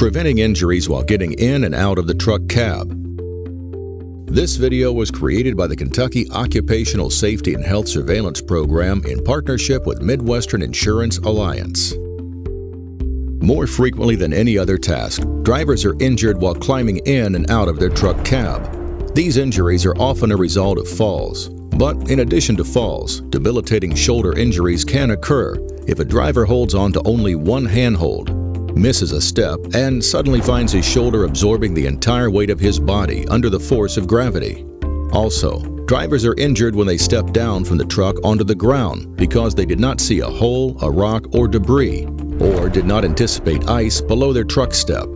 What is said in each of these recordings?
preventing injuries while getting in and out of the truck cab. This video was created by the Kentucky Occupational Safety and Health Surveillance Program in partnership with Midwestern Insurance Alliance. More frequently than any other task, drivers are injured while climbing in and out of their truck cab. These injuries are often a result of falls. But in addition to falls, debilitating shoulder injuries can occur if a driver holds on to only one handhold, misses a step, and suddenly finds his shoulder absorbing the entire weight of his body under the force of gravity. Also, drivers are injured when they step down from the truck onto the ground because they did not see a hole, a rock, or debris, or did not anticipate ice below their truck step.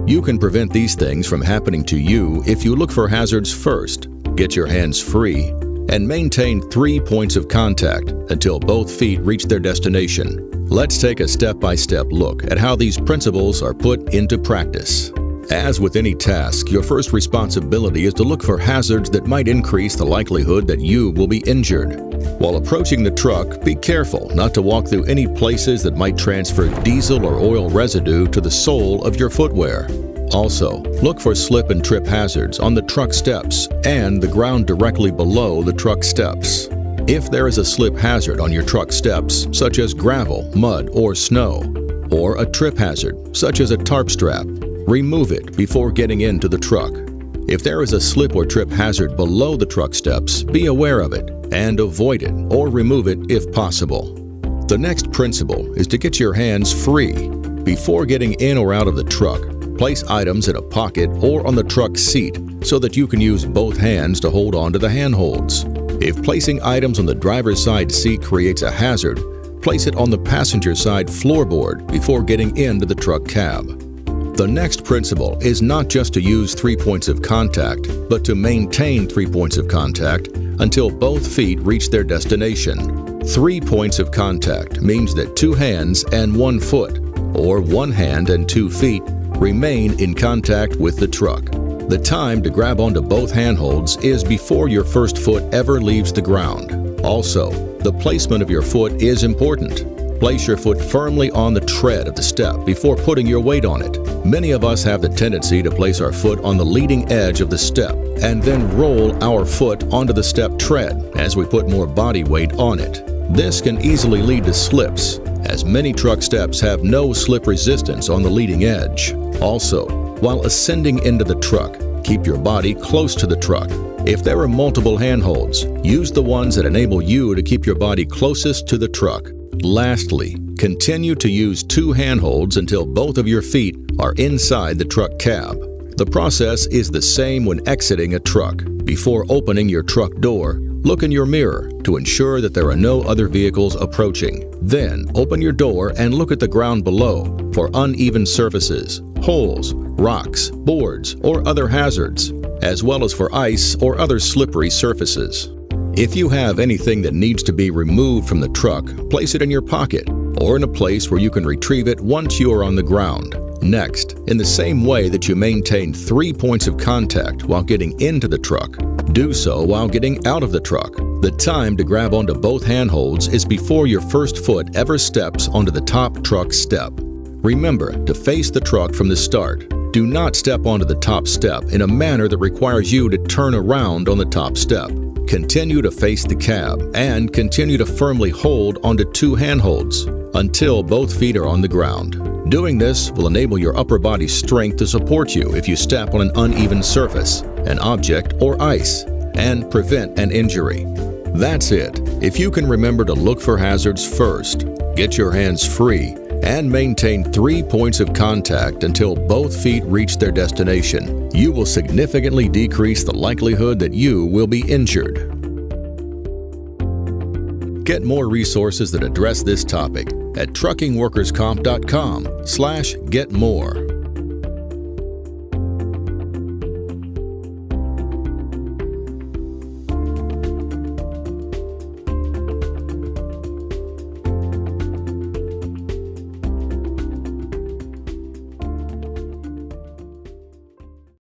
You can prevent these things from happening to you if you look for hazards first, get your hands free, and maintain 3 points of contact until both feet reach their destination. Let's take a step-by-step look at how these principles are put into practice. As with any task, your first responsibility is to look for hazards that might increase the likelihood that you will be injured. While approaching the truck, be careful not to walk through any places that might transfer diesel or oil residue to the sole of your footwear. Also, look for slip and trip hazards on the truck steps and the ground directly below the truck steps. If there is a slip hazard on your truck steps, such as gravel, mud, or snow, or a trip hazard, such as a tarp strap, remove it before getting into the truck. If there is a slip or trip hazard below the truck steps, be aware of it and avoid it or remove it if possible. The next principle is to get your hands free. Before getting in or out of the truck, place items in a pocket or on the truck seat so that you can use both hands to hold on to the handholds. If placing items on the driver's side seat creates a hazard, place it on the passenger side floorboard before getting into the truck cab. The next principle is not just to use 3 points of contact, but to maintain 3 points of contact until both feet reach their destination. 3 points of contact means that 2 hands and 1 foot, or 1 hand and 2 feet, remain in contact with the truck. The time to grab onto both handholds is before your first foot ever leaves the ground. Also, the placement of your foot is important. Place your foot firmly on the tread of the step before putting your weight on it. Many of us have the tendency to place our foot on the leading edge of the step and then roll our foot onto the step tread as we put more body weight on it. This can easily lead to slips, as many truck steps have no slip resistance on the leading edge. Also, while ascending into the truck, keep your body close to the truck. If there are multiple handholds, use the ones that enable you to keep your body closest to the truck. Lastly, continue to use 2 handholds until both of your feet are inside the truck cab. The process is the same when exiting a truck. Before opening your truck door, look in your mirror to ensure that there are no other vehicles approaching. Then, open your door and look at the ground below for uneven surfaces, holes, rocks, boards, or other hazards, as well as for ice or other slippery surfaces. If you have anything that needs to be removed from the truck, place it in your pocket or in a place where you can retrieve it once you are on the ground. Next, in the same way that you maintain 3 points of contact while getting into the truck, do so while getting out of the truck. The time to grab onto both handholds is before your first foot ever steps onto the top truck step. Remember to face the truck from the start. Do not step onto the top step in a manner that requires you to turn around on the top step. Continue to face the cab and continue to firmly hold onto 2 handholds until both feet are on the ground. Doing this will enable your upper body strength to support you if you step on an uneven surface, an object, or ice, and prevent an injury. That's it. If you can remember to look for hazards first, get your hands free, and maintain 3 points of contact until both feet reach their destination, you will significantly decrease the likelihood that you will be injured. Get more resources that address this topic at truckingworkerscomp.com/getmore.